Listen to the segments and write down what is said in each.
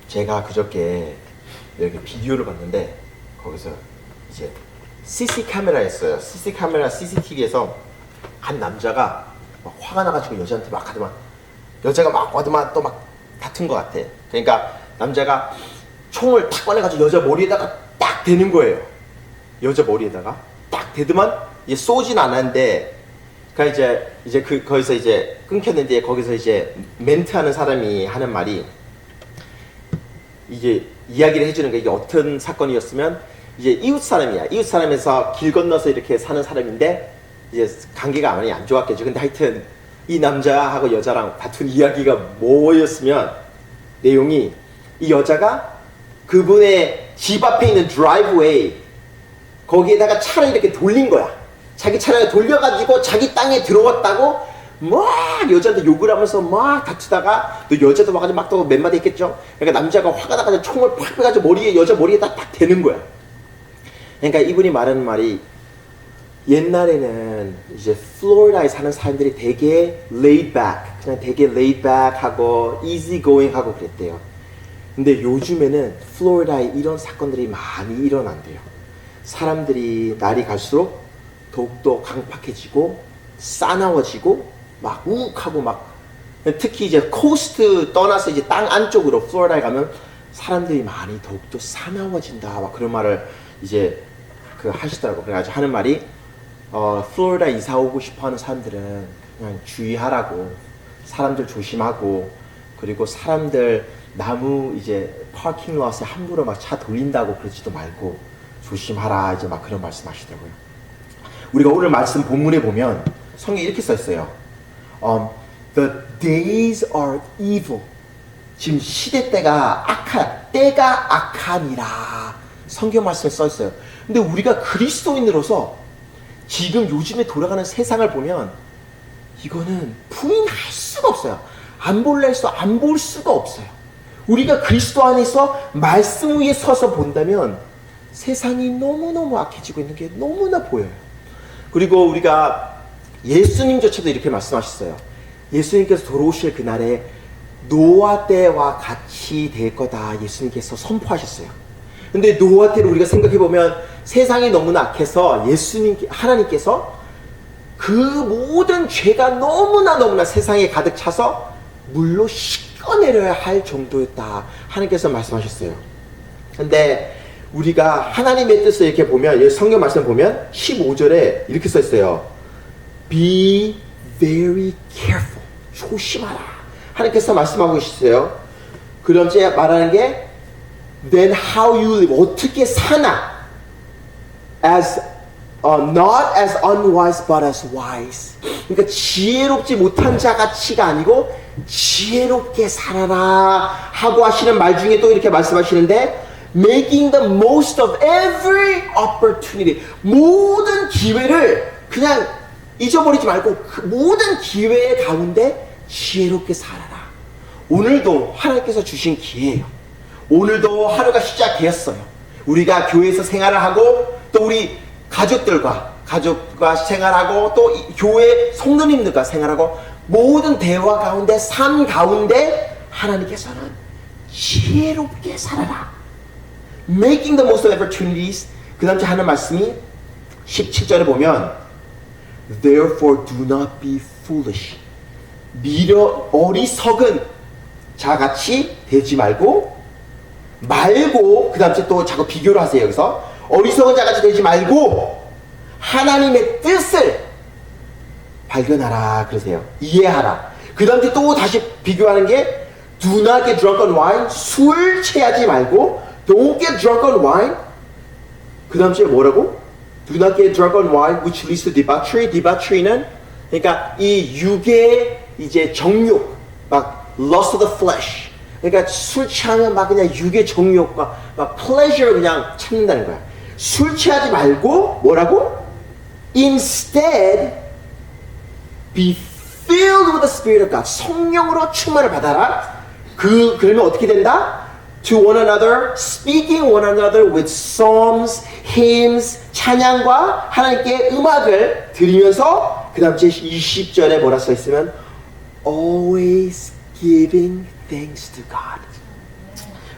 제가 그저께 이렇게 비디오를 봤는데 거기서 이제 CC 카메라였어요. CC 카메라 CCTV에서 한 남자가 막 화가 나가지고 여자한테 막 하더만, 여자가 막 와도만 또 막 다툰 것 같아. 그러니까 남자가 총을 탁 꺼내가지고 여자 머리에다가 딱 대는 거예요. 여자 머리에다가 딱 대더만 이제 쏘진 않았는데, 그러니까 이제 거기서 이제 끊겼는데, 거기서 이제 멘트하는 사람이 하는 말이, 이제 이야기를 해주는 게, 이게 어떤 사건이었으면 이제 이웃 사람이야. 이웃 사람에서 길 건너서 이렇게 사는 사람인데 이제 관계가 많이 안 좋았겠죠. 근데 하여튼 이 남자하고 여자랑 다툰 이야기가 뭐였으면, 내용이 이 여자가 그분의 집 앞에 있는 드라이브웨이 거기에다가 차를 이렇게 돌린 거야. 자기 차를 돌려가지고 자기 땅에 들어왔다고 막 여자한테 욕을 하면서 막 다투다가, 또 여자도 와가지고 막 또 몇 마디 했겠죠. 그러니까 남자가 화가 나가지고 총을 팍 빼가지고 여자 머리에다 딱 대는 거야. 그러니까 이분이 말하는 말이, 옛날에는 이제 플로리다에 사는 사람들이 되게 laid back, 그냥 되게 laid back 하고 easy going 하고 그랬대요. 근데 요즘에는 플로리다에 이런 사건들이 많이 일어난대요. 사람들이 날이 갈수록 더욱더 강팍해지고 싸나워지고 막 우욱하고, 막 특히 이제 코스트 떠나서 이제 땅 안쪽으로 플로리다에 가면 사람들이 많이 더욱더 사나워진다, 막 그런 말을 이제 하시더라고. 그래가지고 하는 말이, 플로리다 이사 오고 싶어 하는 사람들은 그냥 주의하라고, 사람들 조심하고, 그리고 사람들 나무 이제 파킹 롯에 함부로 막 차 돌린다고 그러지도 말고 조심하라, 이제 막 그런 말씀 하시더라고요. 우리가 오늘 말씀 본문에 보면 성경에 이렇게 써 있어요. The days are evil. 지금 시대 때가 때가 악하니라. 성경 말씀에 써 있어요. 근데 우리가 그리스도인으로서 지금 요즘에 돌아가는 세상을 보면 이거는 부인할 수가 없어요. 안 볼래 해서 안 볼 수가 없어요. 우리가 그리스도 안에서 말씀 위에 서서 본다면 세상이 너무너무 악해지고 있는 게 너무나 보여요. 그리고 우리가 예수님조차도 이렇게 말씀하셨어요. 예수님께서 돌아오실 그날에 노아 때와 같이 될 거다, 예수님께서 선포하셨어요. 근데 노아 때를 우리가 생각해보면 세상이 너무나 악해서 하나님께서 그 모든 죄가 너무나 세상에 가득 차서 물로 씻어내려야 할 정도였다, 하나님께서 말씀하셨어요. 근데 우리가 하나님의 뜻을 이렇게 보면, 성경 말씀 보면 15절에 이렇게 써 있어요. Be very careful. 조심하라. 하나님께서 말씀하고 계시세요. 그럼 제가 말하는 게 Then how you live. 어떻게 사나. As not as unwise but as wise. 그러니까 지혜롭지 못한 자 같이가 아니고 지혜롭게 살아라 하고 하시는 말 중에 또 이렇게 말씀하시는데, Making the most of every opportunity. 모든 기회를 그냥 잊어버리지 말고 그 모든 기회의 가운데 지혜롭게 살아라. 오늘도 하나님께서 주신 기회예요. 오늘도 하루가 시작되었어요. 우리가 교회에서 생활을 하고, 또 우리 가족과 생활하고, 또 교회 성도님들과 생활하고, 모든 대화 가운데, 삶 가운데 하나님께서는 지혜롭게 살아라. Making the most of opportunities. 그 다음에 하는 말씀이 17절에 보면 Therefore do not be foolish. 어리석은 자같이 되지 말고, 그 다음에 또 자꾸 비교를 하세요. 여기서 어리석은 자같이 되지 말고 하나님의 뜻을 발견하라 그러세요. 이해하라. 그 다음에 또 다시 비교하는 게 Do not get drunk on wine. 술 취하지 말고 Don't get drunk on wine. 그 다음에 뭐라고? Do not get drunk on wine which leads to debauchery. debauchery는 그러니까 이 육의 이제 정욕, 막 lust of the flesh. 그러니까 술 취하면 막 그냥 육의 정욕과 막 pleasure 그냥 찾는다는 거야. 술 취하지 말고 뭐라고? Instead be filled with the Spirit of God. 성령으로 충만을 받아라. 그러면 어떻게 된다? To one another, speaking one another with psalms, hymns, 찬양과 하나님께 음악을 드리면서, 그 다음 20절에 뭐라 써 있으면 Always giving thanks to God.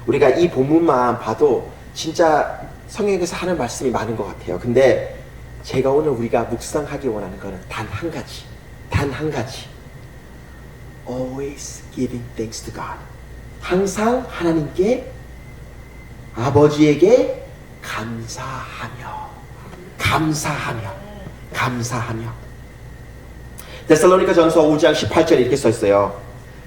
우리가 이 본문만 봐도 진짜 성경에서 하는 말씀이 많은 것 같아요. 근데 제가 오늘 우리가 묵상하기 원하는 거는 단 한 가지. Always giving thanks to God. 항상 하나님께, 아버지에게 감사하며. 데살로니가 전서 5장 18절에 이렇게 써있어요.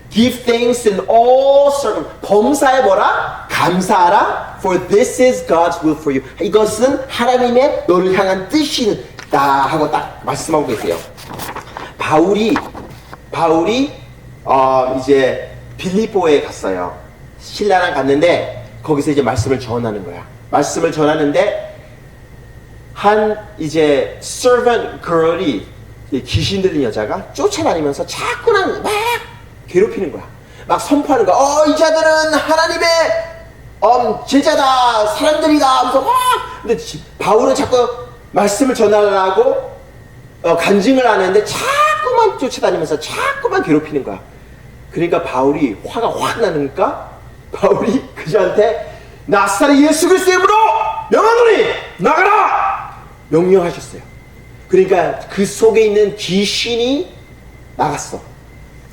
Give thanks in all circumstances. 범사에 뭐라? 감사하라. For this is God's will for you. 이것은 하나님의 너를 향한 뜻이다 하고 딱 말씀하고 계세요. 바울이 이제 빌립보에 갔어요. 신라랑 갔는데 거기서 이제 말씀을 전하는 거야. 말씀을 전하는데 한 이제 servant girl이 귀신 들린 여자가 쫓아다니면서 자꾸만 막 괴롭히는 거야. 막 선포하는 거야. 이 자들은 하나님의 제자다, 사람들이다 하면서 막. 근데 바울은 자꾸 말씀을 전하려고 간증을 하는데 자꾸만 쫓아다니면서 자꾸만 괴롭히는 거야. 그러니까 바울이 화가 확 나니까 바울이 그자한테 나사렛 예수 그리스도의 이름으로 명하노니 나가라! 명령하셨어요. 그러니까 그 속에 있는 귀신이 나갔어.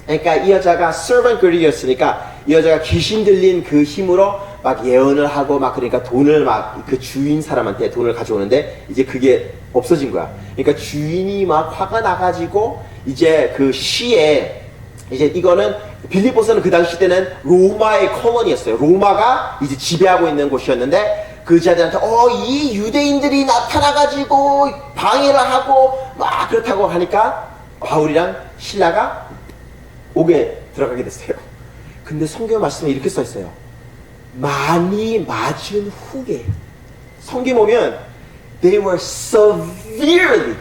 그러니까 이 여자가 servant girl이었으니까 이 여자가 귀신 들린 그 힘으로 막 예언을 하고 막 그러니까 돈을 막 그 주인 사람한테 돈을 가져오는데 이제 그게 없어진 거야. 그러니까 주인이 막 화가 나가지고 이제 그 시에 이제 이거는 빌립보서는 그 당시 때는 로마의 콜로니였어요. 로마가 이제 지배하고 있는 곳이었는데 그 자들한테 이 유대인들이 나타나가지고 방해를 하고 막 그렇다고 하니까 바울이랑 실라가 옥에 들어가게 됐어요. 근데 성경 말씀에 이렇게 써 있어요. 많이 맞은 후에. 성경 보면 they were severely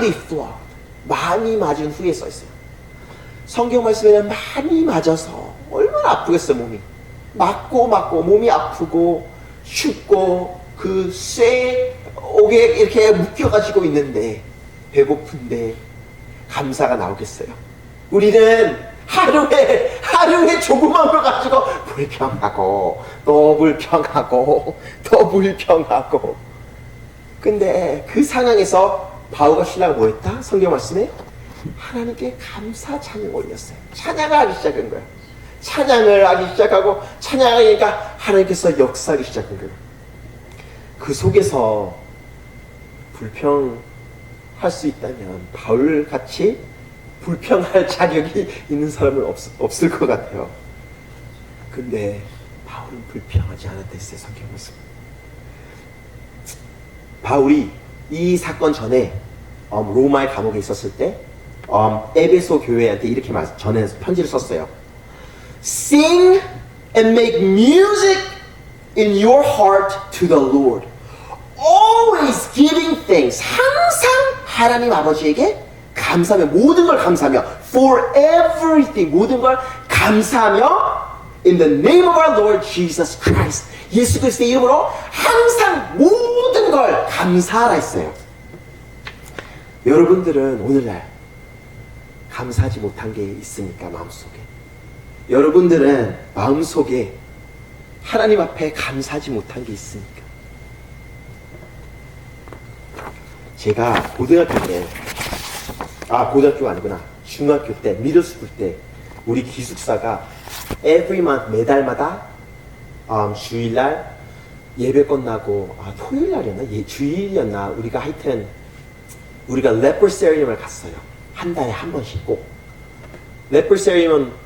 flogged. 많이 맞은 후에 써 있어요. 성경 말씀에는 많이 맞아서 얼마나 아프겠어 몸이. 맞고 몸이 아프고 춥고 그 쇠 옥에 이렇게 묶여가지고 있는데 배고픈데 감사가 나오겠어요. 우리는 하루에 조그만 걸 가지고 불평하고 또 불평하고 또 불평하고. 근데 그 상황에서 바울과 실라가 뭐 했다? 성경 말씀에 하나님께 감사 찬양 올렸어요. 찬양을 하기 시작한 거야. 찬양을 하기 시작하고 찬양하니까 하나님께서 역사하기 시작한 거예요. 그 속에서 불평할 수 있다면 바울같이 불평할 자격이 있는 사람은 없을 것 같아요. 근데 바울은 불평하지 않았다 했어요. 성경 말씀. 바울이 이 사건 전에 로마의 감옥에 있었을 때 에베소 교회한테 이렇게 전해서 편지를 썼어요. Sing and make music in your heart to the Lord. Always giving thanks. 항상 하나님 아버지에게 감사하며, 모든 걸 감사하며, for everything, 모든 걸 감사하며, in the name of our Lord Jesus Christ. 예수 그리스도의 이름으로 항상 모든 걸 감사하라 했어요. 여러분들은 오늘날 감사하지 못한 게 있습니까? 마음속에. 여러분들은 마음속에 하나님 앞에 감사하지 못한 게 있습니까? 제가 고등학교가 아니구나. 중학교 때, 미들스쿨 때 우리 기숙사가 every month, 매달마다 주일날 예배 끝나고 토요일날이었나? 주일이었나? 우리가 하여튼 우리가 레퍼세리움을 갔어요. 한 달에 한 번씩 꼭. 레퍼세리움은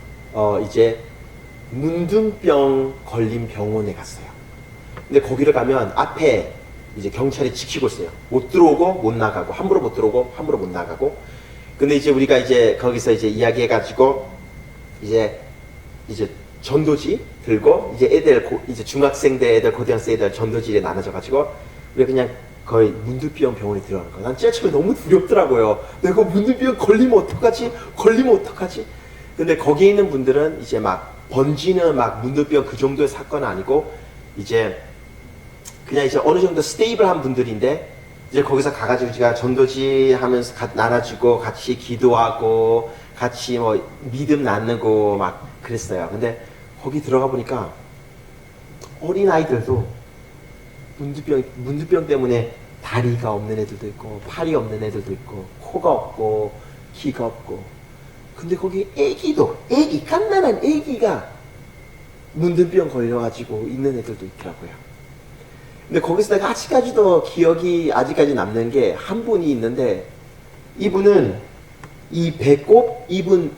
이제 문둥병 걸린 병원에 갔어요. 근데 거기를 가면 앞에 이제 경찰이 지키고 있어요. 못 들어오고 못 나가고, 함부로 못 들어오고 함부로 못 나가고. 근데 이제 우리가 이제 거기서 이제 이야기해가지고 이제 전도지 들고 이제 애들 이제 중학생들 애들 고등학생 애들 전도지에 나눠져가지고 우리가 그냥 거의 문둥병 병원에 들어가는 거야. 난 제일 처음에 너무 두렵더라고요. 내가 문둥병 걸리면 어떡하지? 근데 거기에 있는 분들은 이제 막 번지는 막 문둥병 그 정도의 사건은 아니고 이제 그냥 이제 어느 정도 스테이블한 분들인데 이제 거기서 가가지고 제가 전도지 하면서 나눠주고 같이 기도하고 같이 뭐 믿음 나누고 막 그랬어요. 근데 거기 들어가 보니까 어린아이들도 문두병 때문에 다리가 없는 애들도 있고 팔이 없는 애들도 있고 코가 없고 귀가 없고, 근데 거기 갓난한 애기가 문두병 걸려가지고 있는 애들도 있더라고요. 근데 거기서 내가 아직까지도 기억이 아직까지 남는 게 한 분이 있는데, 이분은 이 배꼽, 이분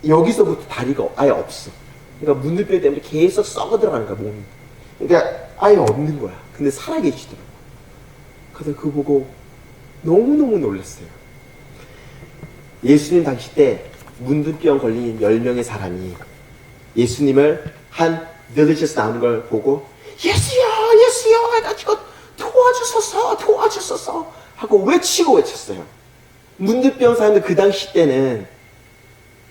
여기서부터 다리가 아예 없어. 그러니까 문두병 때문에 계속 썩어 들어가는 거야, 몸이. 그러니까 아예 없는 거야. 근데 살아계시더라고. 그래서 그거 보고 너무너무 놀랐어요. 예수님 당시 때 문두병 걸린 10명의 사람이 예수님을 한 빌리지에서 나오는 걸 보고 예수여 해가지고 도와주소서 하고 외쳤어요. 문두병 사람들 그 당시 때는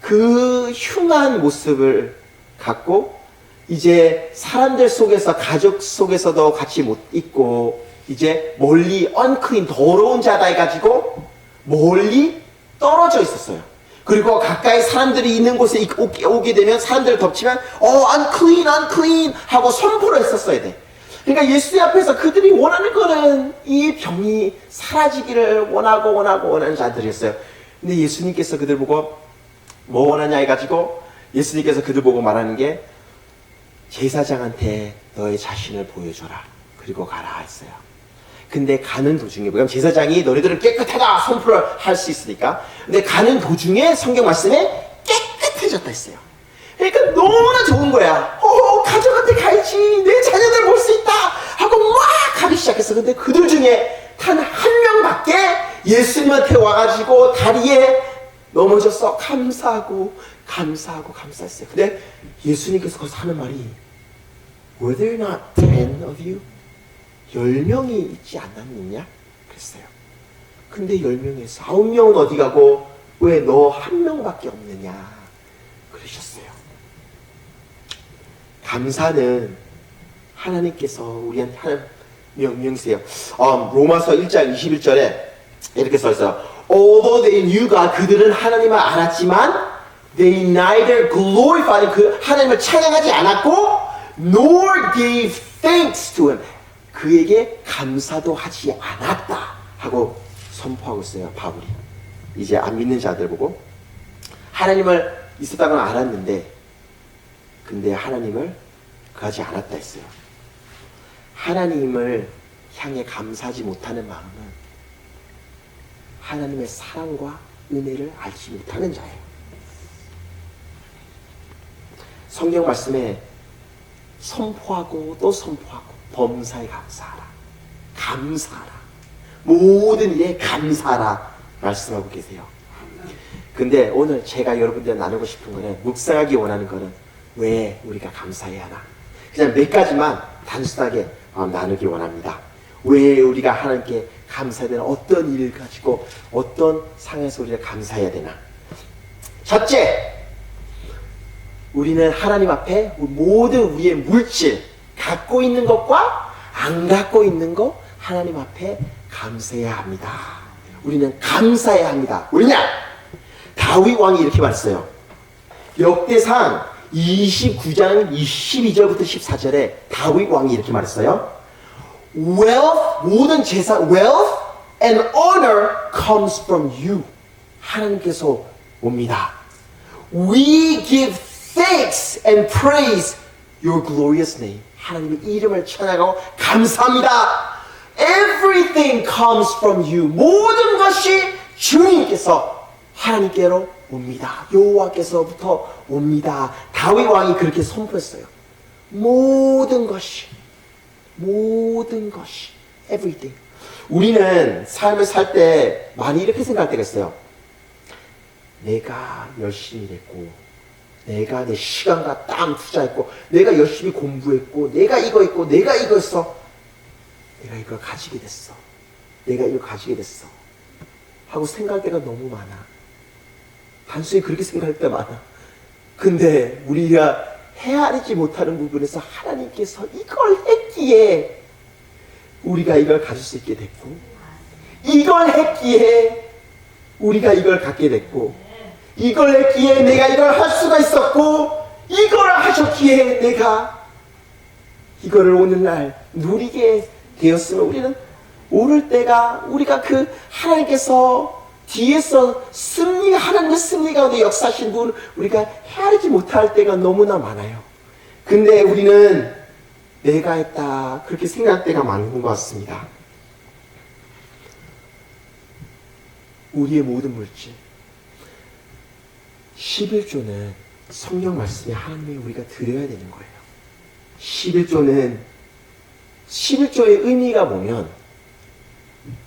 그 흉한 모습을 갖고 이제 사람들 속에서, 가족 속에서도 같이 못 있고, 이제 멀리 unclean, 더러운 자다 해가지고 멀리 떨어져 있었어요. 그리고 가까이 사람들이 있는 곳에 오게 되면 사람들을 덮치면 unclean 하고 선포를 했었어야 돼. 그러니까 예수 앞에서 그들이 원하는 거는 이 병이 사라지기를 원하는 자들이었어요. 근데 예수님께서 그들 보고 뭐 원하냐 해가지고 예수님께서 그들 보고 말하는 게 제사장한테 너의 자신을 보여줘라. 그리고 가라 했어요. 근데 가는 도중에, 왜냐면 제사장이 너희들은 깨끗하다 선포를 할 수 있으니까. 근데 가는 도중에 성경 말씀에 깨끗해졌다 했어요. 그러니까 너무나 좋은 거야. 가족한테 가야지. 내 자녀들 볼 수 있다. 하고 막 가기 시작했어. 근데 그들 중에 단 한 명밖에 예수님한테 와가지고 다리에 넘어져서 감사했어요. 근데 예수님께서 거기서 하는 말이 Were there not 10 of you? 10명이 있지 않았느냐? 그랬어요. 근데 10명에서 9명은 어디 가고 왜 너 한 명밖에 없느냐? 그러셨어요. 감사는 하나님께서 우리한테 하는 명령이세요. 로마서 1장 21절에 이렇게 써있어요. Although they knew God, 그들은 하나님을 알았지만 they neither glorified, 그 하나님을 찬양하지 않았고 nor gave thanks to him, 그에게 감사도 하지 않았다 하고 선포하고 있어요. 바울이 이제 안 믿는 자들 보고 하나님을 있었다고 알았는데 근데 하나님을 그하지 않았다 했어요. 하나님을 향해 감사하지 못하는 마음은 하나님의 사랑과 은혜를 알지 못하는 자예요. 성경 말씀에 선포하고 또 선포하고 범사에 감사하라. 모든 일에 감사하라 말씀하고 계세요. 근데 오늘 제가 여러분들 나누고 싶은 거는, 묵상하기 원하는 거는 왜 우리가 감사해야 하나? 그냥 몇 가지만 단순하게 나누기 원합니다. 왜 우리가 하나님께 감사해야 되나? 어떤 일을 가지고 어떤 상황에서 우리가 감사해야 되나? 첫째, 우리는 하나님 앞에 모든 우리의 물질, 갖고 있는 것과 안 갖고 있는 것 하나님 앞에 감사해야 합니다. 우리는 감사해야 합니다. 왜냐? 다윗 왕이 이렇게 말했어요. 역대상 29장 22절부터 14절에 다윗 왕이 이렇게 말했어요. Wealth, 모든 재산, wealth and honor comes from you. 하나님께서 옵니다. We give thanks and praise your glorious name. 하나님의 이름을 찬양하고 감사합니다. Everything comes from you. 모든 것이 주님께서 하나님께로 옵니다. 여호와께서부터 옵니다. 다윗 왕이 그렇게 선포했어요. 모든 것이 everything. 우리는 삶을 살 때 많이 이렇게 생각할 때가 있어요. 내가 열심히 했고, 내가 내 시간과 땀 투자했고, 내가 열심히 공부했고, 내가 이거 했고, 내가 이거 했어. 내가 이걸 가지게 됐어. 하고 생각할 때가 너무 많아. 단순히 그렇게 생각할 때 많아. 근데 우리가 헤아리지 못하는 부분에서 하나님께서 이걸 했기에 우리가 이걸 가질 수 있게 됐고, 이걸 했기에 우리가 이걸 갖게 됐고, 이걸 했기에 내가 이걸 할 수가 있었고, 이거를 하셨기에 내가 이거를 오늘날 누리게 되었으면 우리는 오를 때가 우리가 그 하나님께서 뒤에서 하나님의 승리 가운데 역사하신 분 우리가 헤아리지 못할 때가 너무나 많아요. 근데 우리는 내가 했다 그렇게 생각할 때가 많은 것 같습니다. 우리의 모든 물질 11조는 성경 말씀에 하나님이 우리가 드려야 되는 거예요. 11조의 의미가 뭐냐면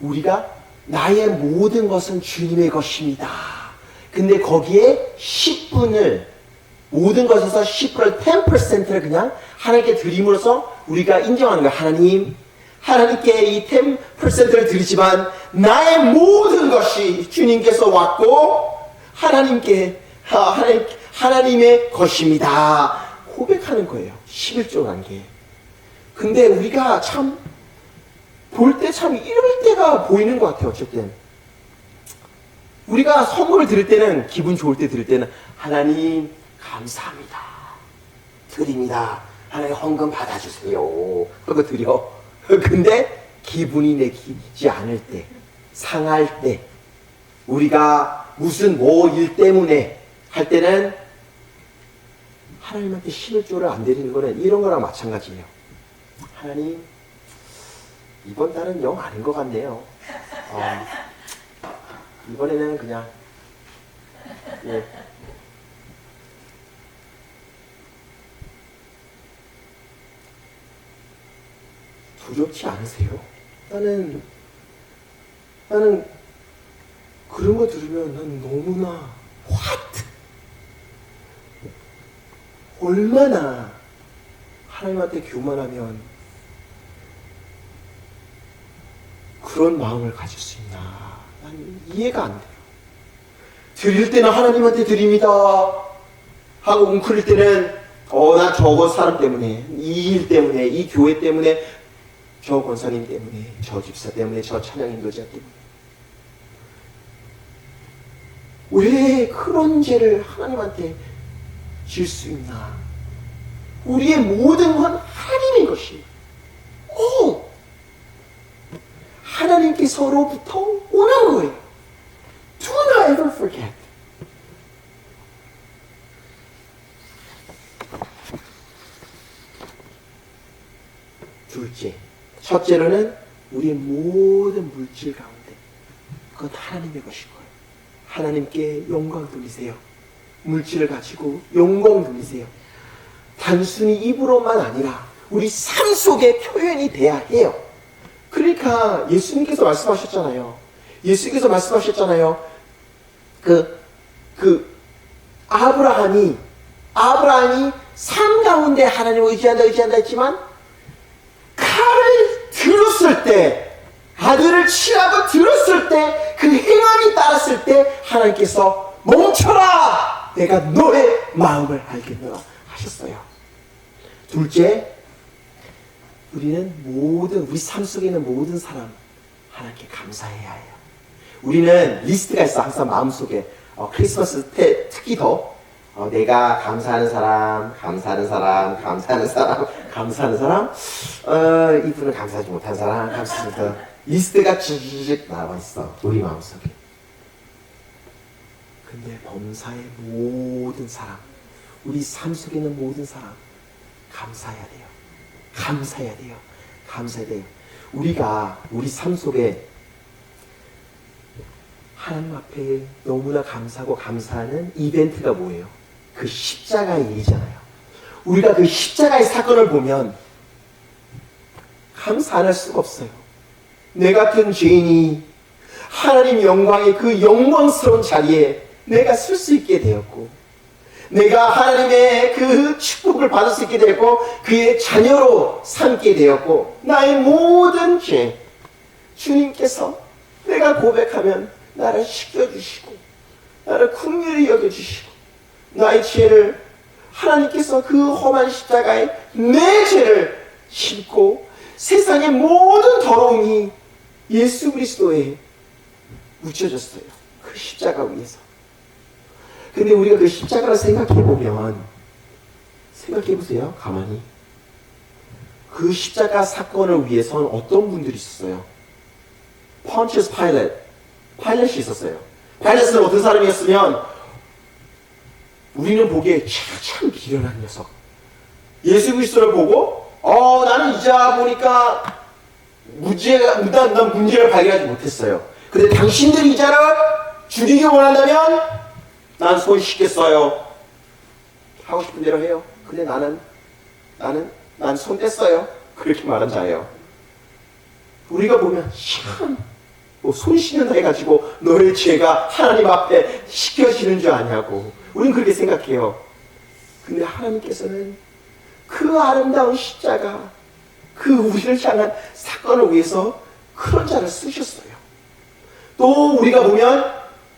우리가 나의 모든 것은 주님의 것입니다. 근데 거기에 10분을 모든 것에서 10%를 10%를 그냥 하나님께 드림으로써 우리가 인정하는 거예요. 하나님께 이 10%를 드리지만 나의 모든 것이 주님께서 왔고 하나님의 것입니다. 고백하는 거예요. 11조라는 게. 근데 우리가 참 볼 때 참 이럴 때가 보이는 것 같아요. 어쨌든 우리가 선물을 드릴 때는 기분 좋을 때 드릴 때는 하나님 감사합니다. 드립니다. 하나님 헌금 받아주세요. 그거 드려. 근데 기분이 내키지 않을 때, 상할 때, 우리가 무슨 일 때문에 할 때는 하나님한테 11조를 안 드리는 거는 이런 거랑 마찬가지예요. 하나님, 이번 달은 영 아닌 것 같네요. 이번에는 그냥, 예. 두렵지 않으세요? 나는 그런 거 들으면 난 너무나 얼마나 하나님한테 교만하면 그런 마음을 가질 수 있나. 난 이해가 안 돼요. 드릴 때는 하나님한테 드립니다 하고 웅크릴 때는 나 저거 사람 때문에, 이 일 때문에, 이 교회 때문에, 저 권사님 때문에, 저 집사 때문에, 저 찬양 인도자 때문에. 왜 그런 죄를 하나님한테 질 수 있나? 우리의 모든 건 하나님의 것이. 하나님께서로부터 오는 거예요. Do not ever forget. 둘째, 첫째로는 우리의 모든 물질 가운데 그건 하나님의 것인 거예요. 하나님께 영광 돌리세요. 물질을 가지고 영광 돌리세요. 단순히 입으로만 아니라 우리 삶 속에 표현이 돼야 해요. 그러니까 예수님께서 말씀하셨잖아요. 아브라함이 삶 가운데 하나님을 의지한다 했지만 칼을 들었을 때, 아들을 치라고 들었을 때, 그 행함이 따랐을 때 하나님께서 멈춰라! 내가 너의 마음을 알겠노라 하셨어요. 둘째, 우리 삶 속에 있는 모든 사람 하나님께 감사해야 해요. 우리는 리스트가 있어. 항상 마음속에 크리스마스 때 특히 더 내가 감사하는 사람, 이분은 감사하지 못한 사람, 리스트가 쭉 나와 있어. 우리 마음속에. 근데 범사의 모든 사람, 우리 삶 속에 있는 모든 사람 감사해야 돼요. 우리가 우리 삶 속에 하나님 앞에 너무나 감사하고 감사하는 이벤트가 뭐예요? 그 십자가의 일이잖아요. 우리가 그 십자가의 사건을 보면 감사 안 할 수가 없어요. 내 같은 죄인이 하나님 영광의 그 영광스러운 자리에 내가 설 수 있게 되었고, 내가 하나님의 그 축복을 받을 수 있게 되었고, 그의 자녀로 삼게 되었고, 나의 모든 죄 주님께서 내가 고백하면 나를 씻겨주시고, 나를 긍휼히 여겨주시고, 나의 죄를 하나님께서 그 험한 십자가에 내 죄를 싣고 세상의 모든 더러움이 예수 그리스도에 묻혀졌어요. 그 십자가 위에서. 근데 우리가 그 십자가를 생각해 보면 생각해 보세요. 가만히. 그 십자가 사건을 위해서는 어떤 분들이 있었어요? 펀치스 파일럿이 있었어요. 파일럿은 어떤 사람이었으면 우리는 보기에 참 미련한 녀석. 예수 그리스도를 보고 나는 이제 보니까 난 문제를 발견하지 못했어요. 근데 당신들이 이자를 죽이기 원한다면 난 손 씻겠어요. 하고 싶은 대로 해요. 근데 난 손 뗐어요. 그렇게 말한 자예요. 우리가 보면 참 손 씻는다 해가지고 너의 죄가 하나님 앞에 씻겨지는 줄 아냐고. 우린 그렇게 생각해요. 근데 하나님께서는 그 아름다운 십자가, 그 우리를 향한 사건을 위해서 그런 자를 쓰셨어요. 또 우리가 보면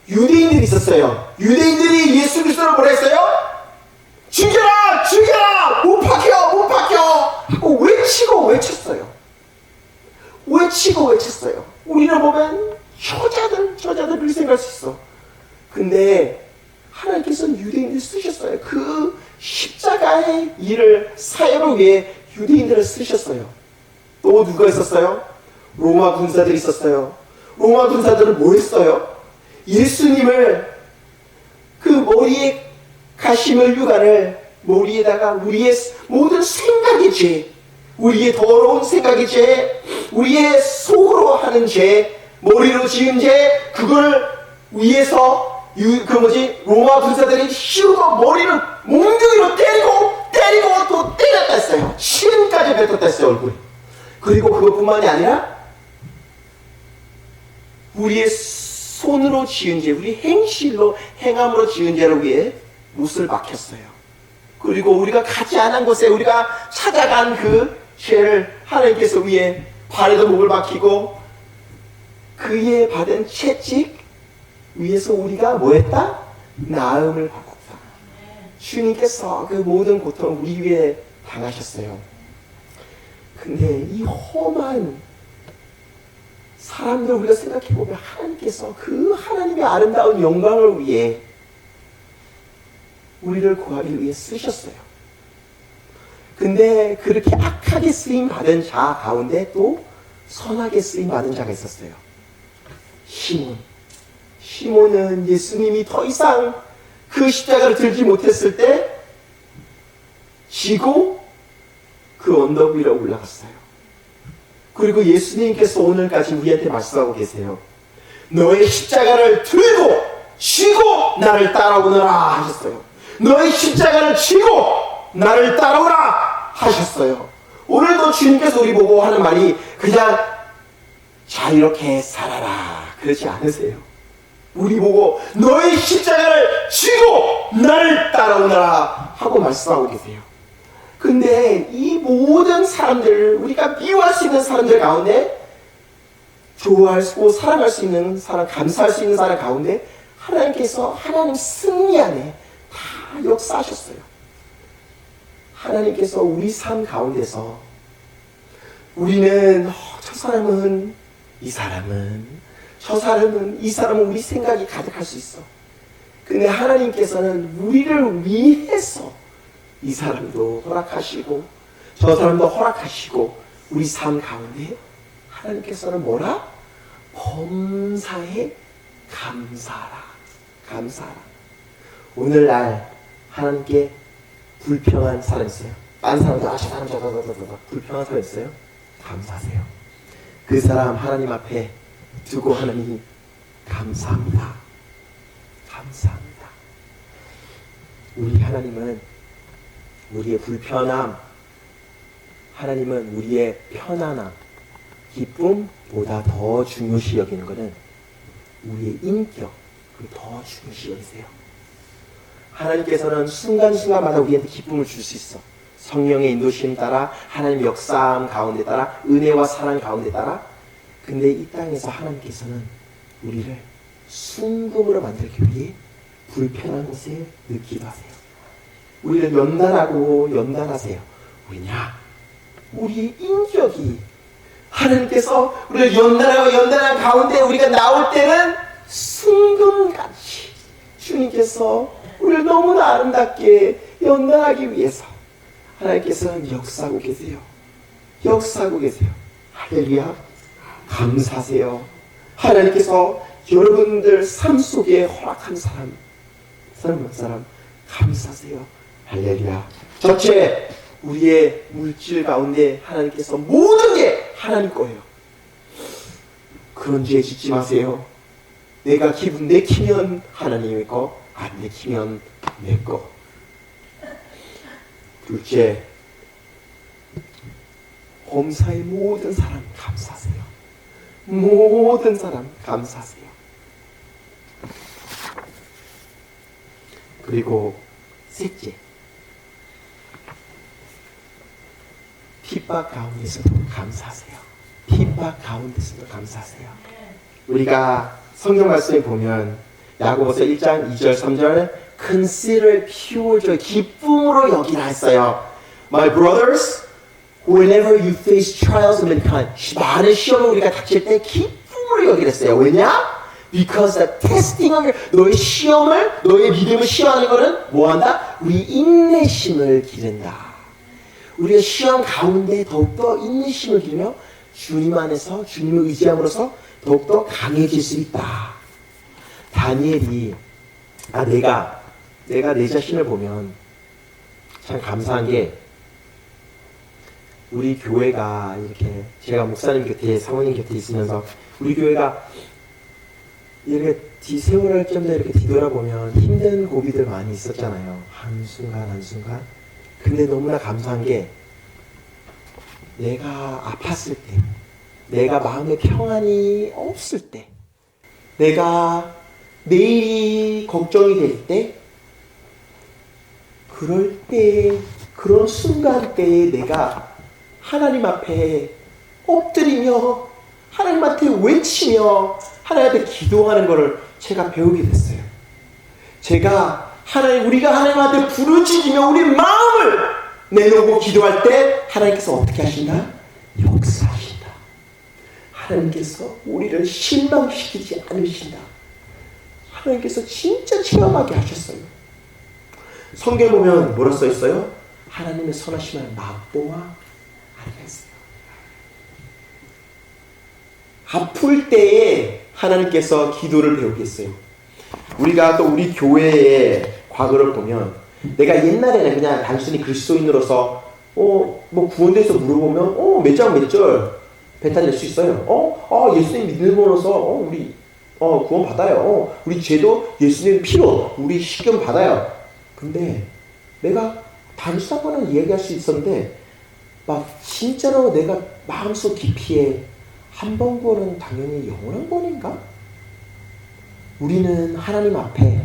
유대인들이 있었어요. 유대인들이 예수 그리스도를 뭐라 했어요? 죽여라! 죽여라! 못 박혀! 하고 외치고 외쳤어요. 우리는 보면 저자들 그렇게 생각할 수 있어. 근데 하나님께서는 유대인들을 쓰셨어요. 그 십자가의 일을, 사역을 위해 유대인들을 쓰셨어요. 또 누가 있었어요? 로마 군사들이 있었어요. 로마 군사들은 뭐 했어요? 예수님을 그 머리에 가시물 유관을 머리에다가 우리의 모든 생각의 죄, 우리의 더러운 생각의 죄, 우리의 속으로 하는 죄, 머리로 지은 죄, 그걸 위해서 로마 군사들이 씌우고 머리를 몽둥이로 때리고 또 때렸다 했어요. 침까지 뱉었다 했어요, 얼굴에. 그리고 그것뿐만이 아니라 우리의 손으로 지은 죄, 우리 행함으로 지은 죄를 위해 못을 박혔어요. 그리고 우리가 가지 않은 곳에 우리가 찾아간 그 죄를 하나님께서 위에 발에도 목을 박히고 그에 받은 채찍 위에서 우리가 뭐했다? 나음을 받았다. 주님께서 그 모든 고통을 우리 위에 당하셨어요. 근데 이 험한 사람들 우리가 생각해보면 하나님께서 그 하나님의 아름다운 영광을 위해 우리를 구하기 위해 쓰셨어요. 근데 그렇게 악하게 쓰임 받은 자 가운데 또 선하게 쓰임 받은 자가 있었어요. 시몬은 예수님이 더 이상 그 십자가를 들지 못했을 때 지고 그 언덕 위로 올라갔어요. 그리고 예수님께서 오늘까지 우리한테 말씀하고 계세요. 너의 십자가를 들고 쥐고 나를 따라오너라 하셨어요. 너의 십자가를 쥐고 나를 따라오라 하셨어요. 오늘도 주님께서 우리 보고 하는 말이 그냥 자 이렇게 살아라 그러지 않으세요. 우리 보고 너의 십자가를 쥐고 나를 따라오너라 하고 말씀하고 계세요. 근데 이 모든 사람들, 우리가 미워할 수 있는 사람들 가운데 좋아할 수 있고 사랑할 수 있는 사람, 감사할 수 있는 사람 가운데 하나님께서 하나님 승리 안에 다 역사하셨어요. 하나님께서 우리 삶 가운데서 우리는 저 사람은 이 사람은 우리 생각이 가득할 수 있어. 근데 하나님께서는 우리를 위해서 이 사람도 허락하시고 저 사람도 허락하시고 우리 삶 가운데 하나님께서는 뭐라? 범사에 감사하라. 오늘날 하나님께 불평한 사람 있어요? 딴 사람도 불평한 사람 있어요? 감사하세요. 그 사람 하나님 앞에 두고 하나님 감사합니다. 우리 하나님은 우리의 불편함, 하나님은 우리의 편안함, 기쁨보다 더 중요시 여기는 것은 우리의 인격, 더 중요시 여기세요. 하나님께서는 순간순간마다 우리한테 기쁨을 줄 수 있어. 성령의 인도심 따라, 하나님의 역사함 가운데 따라, 은혜와 사랑 가운데 따라. 근데 이 땅에서 하나님께서는 우리를 순금으로 만들기 위해 불편한 곳에 넣기도 하세요. 우리를 연단하세요. 왜냐? 우리 인격이 하나님께서 우리를 연단한 가운데 우리가 나올 때는 순금같이 주님께서 우리를 너무나 아름답게 연단하기 위해서 하나님께서는 역사하고 계세요. 역사하고 계세요. 할렐루야. 감사하세요. 하나님께서 여러분들 삶 속에 허락한 사람 감사하세요. 할렐루야. 첫째, 우리의 물질 가운데 하나님께서 모든 게 하나님 거예요. 그런 죄 짓지 마세요. 내가 기분 내키면 하나님의 거, 안 내키면 내 거. 둘째, 홈사의 모든 사람 감사하세요. 모든 사람 감사하세요. 그리고 셋째, 핍박 가운데서도 감사하세요. 핍박 가운데서도 감사하세요. 우리가 성경 말씀에 보면 야고보서 1장 2절 3절 Consider pure joy, 기쁨으로 여기라 했어요. My brothers, whenever you face trials of mankind, 많은 시험을 우리가 닥칠 때 기쁨으로 여기라 했어요. 왜냐? Because the testing of 너의 시험을, 너의 믿음을 시험하는 것은 뭐한다? 우리 인내심을 기른다. 우리의 시험 가운데 더욱더 인내심을 기르며 주님 안에서 주님을 의지함으로써 더욱더 강해질 수 있다. 다니엘이 내가 내 자신을 보면 참 감사한 게 우리 교회가 이렇게 제가 목사님 곁에 사모님 곁에 있으면서 우리 교회가 이렇게 세월을 좀 더 이렇게 뒤돌아보면 힘든 고비들 많이 있었잖아요. 한순간. 근데 너무나 감사한 게 내가 아팠을 때, 내가 마음에 평안이 없을 때, 내가 내일이 걱정이 될 때, 그럴 때, 그런 순간 때에 내가 하나님 앞에 엎드리며 하나님한테 외치며 하나님한테 기도하는 것을 제가 배우게 됐어요. 우리가 하나님한테 부르짖으며 우리 마음을 내놓고 기도할 때 하나님께서 어떻게 하신다? 역사하신다. 하나님께서 우리를 실망시키지 않으신다. 하나님께서 진짜 체험하게 하셨어요. 성경에 보면 뭐라 써 있어요? 하나님의 선하심을 맛보아 알게 했어요. 아플 때에 하나님께서 기도를 배우게 했어요. 우리가 또 우리 교회의 과거를 보면 내가 옛날에는 그냥 단순히 그리스도인으로서 뭐 구원돼서 물어보면 몇 장 몇 절 배탈 낼 수 있어요. 예수님 믿음으로써 우리 구원 받아요. 우리 죄도 예수님 피로 우리 식견 받아요. 근데 내가 단순한 거는 이야기할 수 있었는데 막 진짜로 내가 마음속 깊이에 한 번 구원은 당연히 영원한 구원인가? 우리는 하나님 앞에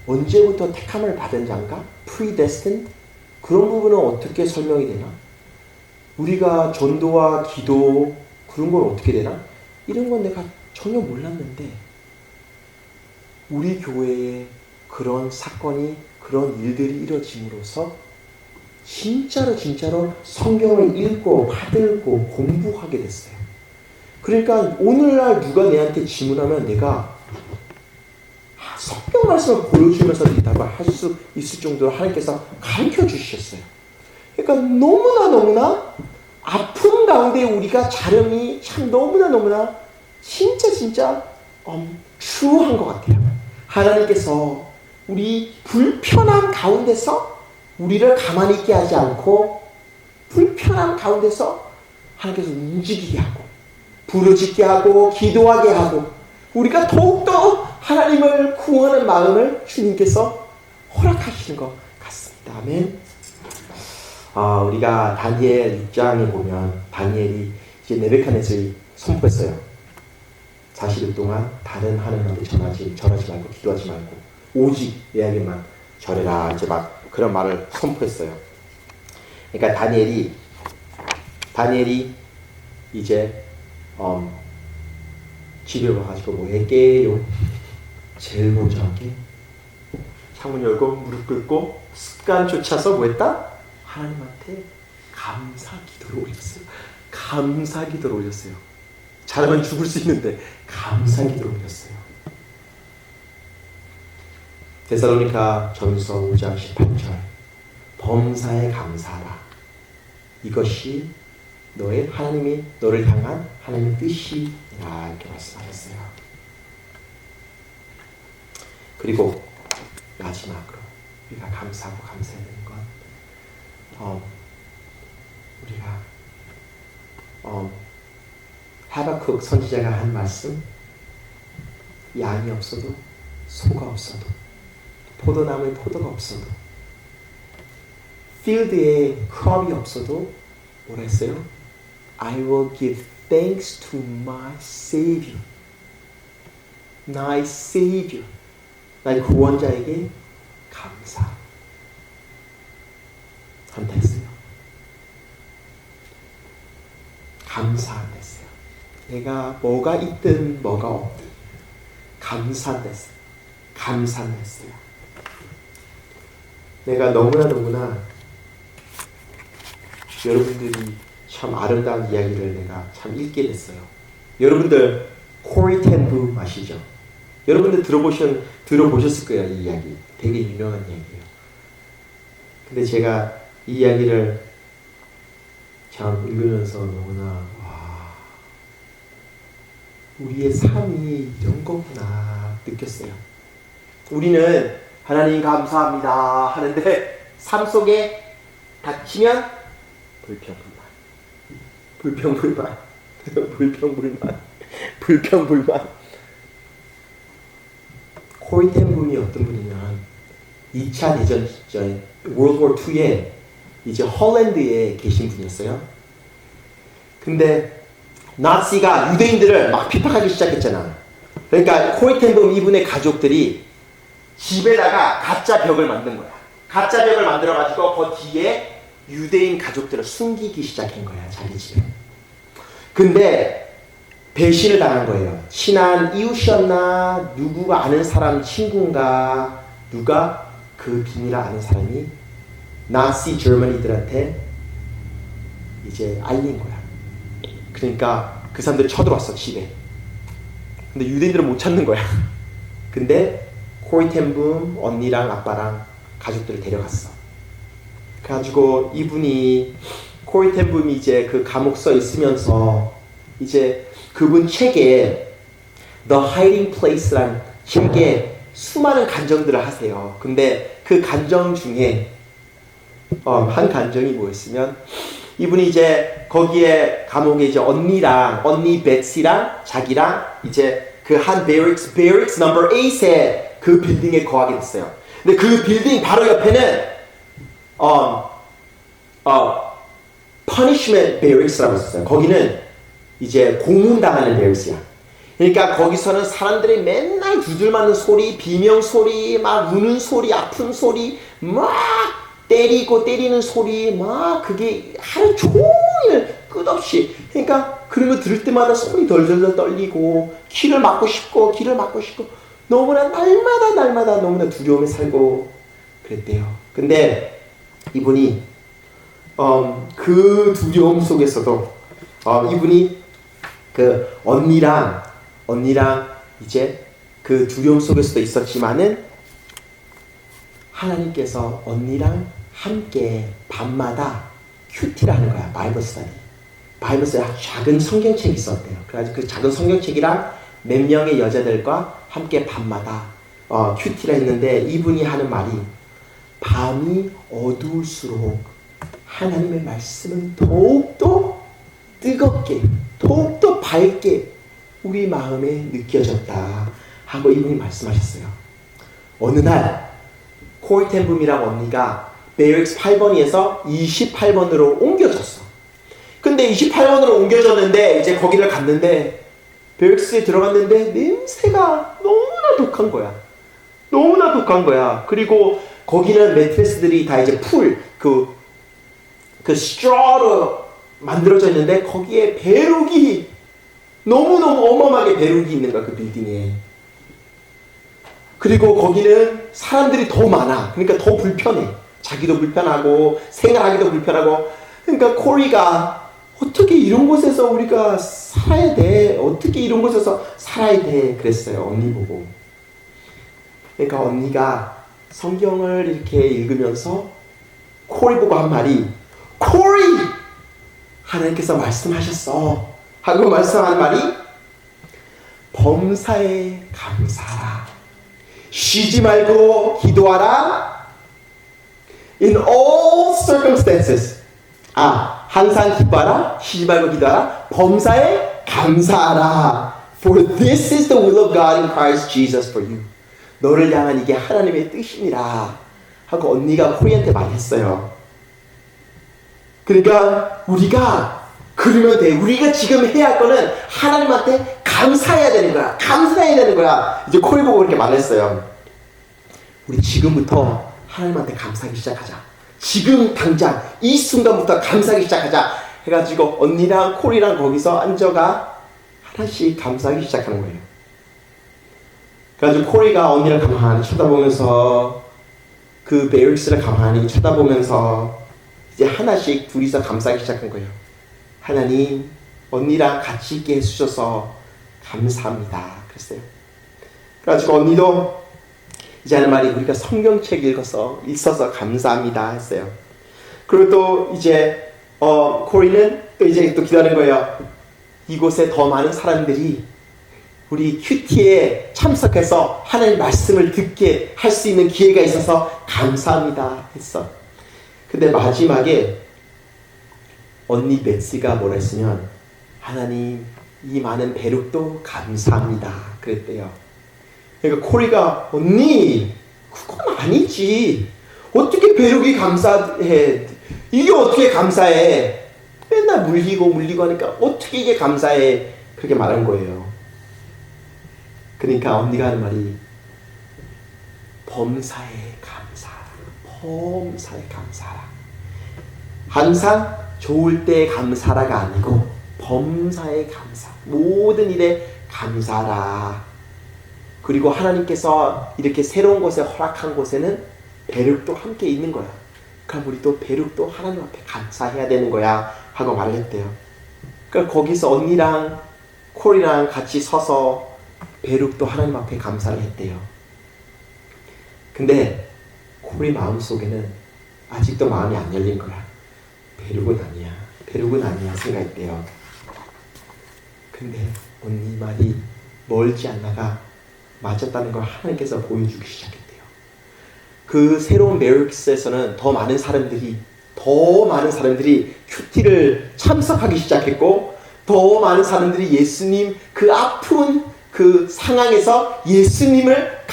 언제부터 택함을 받은 자인가? predestined? 그런 부분은 어떻게 설명이 되나? 우리가 전도와 기도 그런 건 어떻게 되나? 이런 건 내가 전혀 몰랐는데 우리 교회에 그런 사건이 그런 일들이 이루어짐으로써 진짜로 성경을 읽고 받들고 공부하게 됐어요. 그러니까 오늘날 누가 내한테 질문하면 내가 성경 말씀을 보여주면서 대답을 할 수 있을 정도로 하나님께서 가르쳐 주셨어요. 그러니까 너무나 아픔 가운데 우리가 자름이 참 너무나 진짜 추한 것 같아요. 하나님께서 우리 불편함 가운데서 우리를 가만히 있게 하지 않고 불편함 가운데서 하나님께서 움직이게 하고 부르짖게 하고 기도하게 하고 우리가 더욱더 하나님을 구하는 마음을 주님께서 허락하시는 것 같습니다. 아멘. 우리가 다니엘 6장에 보면 다니엘이 이제 네부갓네살이 선포했어요. 40일 동안 다른 하나님한테 전하지 말고 기도하지 말고 오직 내에게만 절해라. 이제 막 그런 말을 선포했어요. 그러니까 다니엘이 이제 집에 와가지고 뭐 할게요. 제일 먼저 한 게 창문 열고 무릎 꿇고 습관 쫓아서 뭐 했다? 하나님한테 감사 기도를 올렸어요. 잘하면 죽을 수 있는데 감사 기도를 올렸어요. 데살로니가 전서 5장 18절 범사에 감사하라. 이것이 너의 하나님이 너를 향한 하나님의 뜻이라 이렇게 말씀하셨어요. 그리고 마지막으로 우리가 감사하고 감사해야 되는 건 우리가 하박국 선지자가 한 말씀, 양이 없어도 소가 없어도 포도나무에 포도가 없어도 필드에 크롭이 없어도 뭐라 했어요? I will give thanks to my Savior. 나의 Savior. 나의 구원자에게 감사. 한다 했어요. 감사한다 했어요. 내가 뭐가 있든 뭐가 없든 감사한다 했어요. 감사한다 했어요. 내가 너무나 여러분들이 참 아름다운 이야기를 내가 참 읽게 됐어요. 여러분들 코리 텐붐 아시죠? 여러분들 들어보셨을 거예요. 이 이야기 되게 유명한 이야기예요. 근데 제가 이 이야기를 참 읽으면서 너무나 우리의 삶이 이런 거구나 느꼈어요. 우리는 하나님 감사합니다 하는데 삶 속에 닥치면 불평불만. 코리 텐붐이 어떤 분이냐면 2차 대전 시절 World War II에 이제 홀랜드에 계신 분이었어요. 근데 나치가 유대인들을 막 핍박하기 시작했잖아. 그러니까 코리 텐붐 이분의 가족들이 집에다가 가짜 벽을 만든 거야. 가짜 벽을 만들어가지고 그 뒤에 유대인 가족들을 숨기기 시작한 거야. 자기 집에. 근데 배신을 당한 거예요. 친한 이웃이었나 누구가 아는 사람 친구인가 누가 그 비밀을 아는 사람이 나치 저머니들한테 이제 알린 거야. 그러니까 그 사람들이 쳐들어왔어 집에. 근데 유대인들은 못 찾는 거야. 근데 코리 텐붐 언니랑 아빠랑 가족들을 데려갔어. 그래가지고 이분이 코리 텐붐이 이제 그 감옥서에 있으면서 이제 그분 책에 The Hiding Place란 책에 수많은 간정들을 하세요. 근데 그 간정 중에 한 간정이 뭐였으면 이분이 이제 거기에 감옥에 이제 언니 베츠랑 자기랑 이제 그 한 베릭스 넘버 8에 그 빌딩에 거하게 됐어요. 근데 그 빌딩 바로 옆에는 punishment barracks라고 있었어요. 거기는 이제 고문당하는 베릭스야. 그러니까 거기서는 사람들이 맨날 두들맞는 소리, 비명 소리, 막 우는 소리, 아픈 소리, 막 때리는 소리, 막 그게 하루 종일 끝없이. 그러니까 그런 거 들을 때마다 손이 덜덜 떨리고 귀를 막고 싶고 너무나 날마다 너무나 두려움에 살고 그랬대요. 근데 이분이 그 두려움 속에서도 이분이 그 언니랑 이제 그 두려움 속에서도 있었지만은 하나님께서 언니랑 함께 밤마다 큐티를 하는 거야. 바이블 스터디 작은 성경책이 있었대요. 그래가지고 그 작은 성경책이랑 몇 명의 여자들과 함께 밤마다 큐티를 했는데 이분이 하는 말이 밤이 어두울수록 하나님의 말씀은 더욱더 뜨겁게 더욱더 밝게 우리 마음에 느껴졌다 하고 이분이 말씀하셨어요. 어느 날 코리 텐붐이랑 언니가 베릭스 8번에서 28번으로 옮겨졌어. 근데 28번으로 옮겨졌는데 이제 거기를 갔는데 베릭스에 들어갔는데 냄새가 너무나 독한 거야. 그리고 거기는 매트리스들이 다 이제 그 스트로로 만들어져 있는데 거기에 배룩이 너무너무 어마어마하게 배룩이 있는 거야. 그 빌딩에. 그리고 거기는 사람들이 더 많아. 그러니까 더 불편해. 자기도 불편하고 생활하기도 불편하고. 그러니까 코리가 어떻게 이런 곳에서 우리가 살아야 돼? 어떻게 이런 곳에서 살아야 돼? 그랬어요. 언니 보고. 그러니까 언니가 성경을 이렇게 읽으면서 코리 보고 한 말이 코리! 하나님께서 말씀하셨어 하고 말씀하는 말이 범사에 감사하라. 쉬지 말고 기도하라. In all circumstances. 항상 기뻐하라. 쉬지 말고 기도하라. 범사에 감사하라. For this is the will of God in Christ Jesus for you. 너를 향한 이게 하나님의 뜻이니라. 하고 언니가 코리한테 말했어요. 그러니까 우리가 그러면 돼. 우리가 지금 해야 할 거는 하나님한테 감사해야 되는 거야. 감사해야 되는 거야. 이제 코리 보고 그렇게 말했어요. 우리 지금부터 하나님한테 감사하기 시작하자. 지금 당장 이 순간부터 감사하기 시작하자. 해가지고 언니랑 코리랑 거기서 앉아가 하나씩 감사하기 시작하는 거예요. 그래가지고 코리가 언니를 가만히 쳐다보면서 그 베릭스를 가만히 쳐다보면서 이제 하나씩 둘이서 감사하기 시작한 거예요. 하나님, 언니랑 같이 있게 해주셔서 감사합니다. 그랬어요. 그래가지고 언니도 이제 하는 말이 우리가 성경책 읽어서 감사합니다 했어요. 그리고 또 이제 코리는 또 이제 또 기도하는 거예요. 이곳에 더 많은 사람들이 우리 큐티에 참석해서 하나님의 말씀을 듣게 할 수 있는 기회가 있어서 감사합니다 했어. 근데 마지막에 언니 베츠가 뭐라 했으면 하나님 이 많은 배룩도 감사합니다 그랬대요. 그러니까 코리가 언니 그건 아니지. 어떻게 배룩이 감사해. 이게 어떻게 감사해. 맨날 물리고 하니까 어떻게 이게 감사해. 그렇게 말한 거예요. 그러니까 언니가 하는 말이 범사에 감사하라. 범사에 감사하라. 항상 좋을 때 감사라가 아니고 범사에 감사. 모든 일에 감사하라. 그리고 하나님께서 이렇게 새로운 곳에 허락한 곳에는 배룩도 함께 있는 거야. 그럼 우리 또 배룩도 하나님 앞에 감사해야 되는 거야 하고 말을 했대요. 그러니까 거기서 언니랑 콜이랑 같이 서서 배룩도 하나님 앞에 감사를 했대요. 근데 콜이 마음속에는 아직도 마음이 안 열린 거야. 배룩은 아니야 생각했대요. 근데 언니 말이 멀지 않다가 맞았다는 걸 하나님께서 보여주기 시작했대요. 그 새로운 메릭스에서는 더 많은 사람들이 큐티를 참석하기 시작했고 더 많은 사람들이 예수님 그 아픈 그 상황에서 예수님을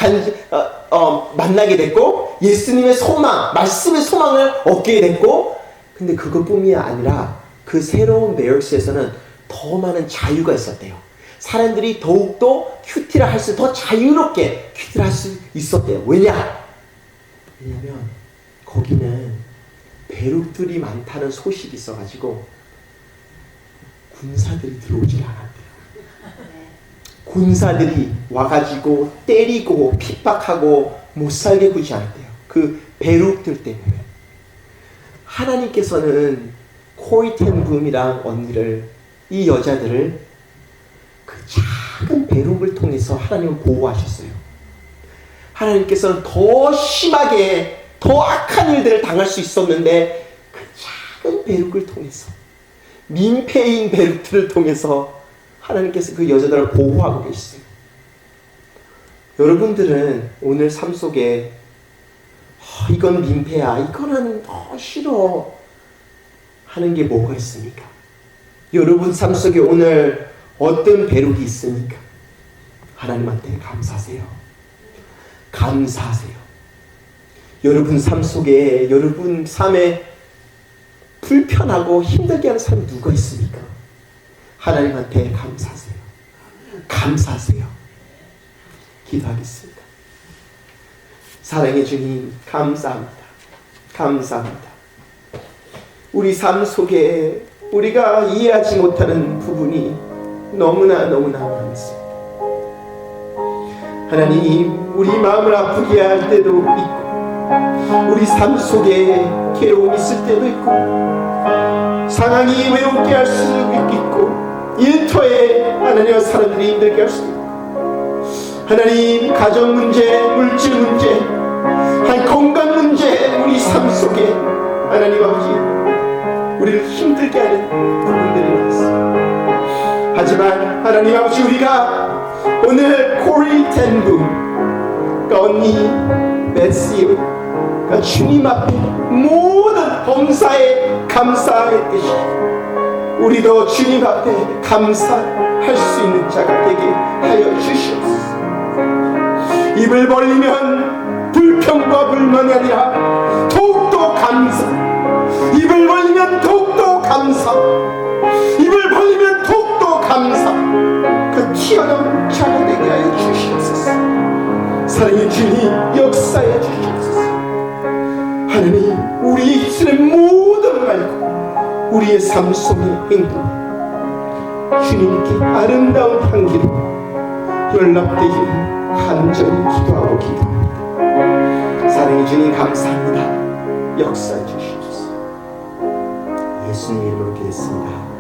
만나게 됐고 예수님의 소망, 말씀의 소망을 얻게 됐고 근데 그것뿐이 아니라 그 새로운 메릭스에서는 더 많은 자유가 있었대요. 사람들이 더욱더 큐티를 할 수 더 자유롭게 큐티를 할 수 있었대요. 왜냐면 거기는 배룩들이 많다는 소식이 있어가지고 군사들이 들어오질 않았대요. 군사들이 와가지고 때리고 핍박하고 못살게 구지 않았대요. 그 배룩들 때문에. 하나님께서는 코이 텐붐이랑 언니를 이 여자들을 그 작은 배룩을 통해서 하나님은 보호하셨어요. 하나님께서는 더 심하게 더 악한 일들을 당할 수 있었는데 그 작은 배룩을 통해서 민폐인 배룩들을 통해서 하나님께서 그 여자들을 보호하고 계시어요. 여러분들은 오늘 삶 속에 이건 민폐야, 이거는 싫어 하는 게 뭐가 있습니까? 여러분 삶 속에 오늘 어떤 배룩이 있습니까? 하나님한테 감사하세요. 감사하세요. 여러분 삶 속에 여러분 삶에 불편하고 힘들게 하는 사람이 누가 있습니까? 하나님한테 감사하세요. 감사하세요. 기도하겠습니다. 사랑해 주님 감사합니다. 감사합니다. 우리 삶 속에 우리가 이해하지 못하는 부분이 너무나 많습니다. 하나님, 우리 마음을 아프게 할 때도 있고 우리 삶 속에 괴로움이 있을 때도 있고 상황이 외롭게 할 수도 있고 일터에 하나님 사람들이 힘들게 할 수도 있고 하나님 가정 문제, 물질 문제, 건강 문제 우리 삶 속에 하나님 아버지, 우리를 힘들게 하는 부분들이 많습니다. 하지만 하나님 아버지, 우리가 오늘 코리 텐부 언니 베시가 주님 앞에 모든 범사에 감사했듯이 우리도 주님 앞에 감사할 수 있는 자가 되게 하여 주시옵소서. 입을 벌리면 불평과 불만이 아니라 더욱더 감사, 입을 벌리면 더욱더 감사, 입을 벌리면 더욱더 감사, 그 튀어나온 자가 되게 하여 주시옵소서. 사랑의 주님, 역사해 주시옵소서. 하나님, 우리의 입술의 모든 말과 우리의 삶 속의 행동, 주님께 아름다운 향기로 연락되기를 간절히 기도하고 기도합니다. 사랑의 주님, 감사합니다. 역사해 주시옵소서. 예수님 이름으로 기도했습니다.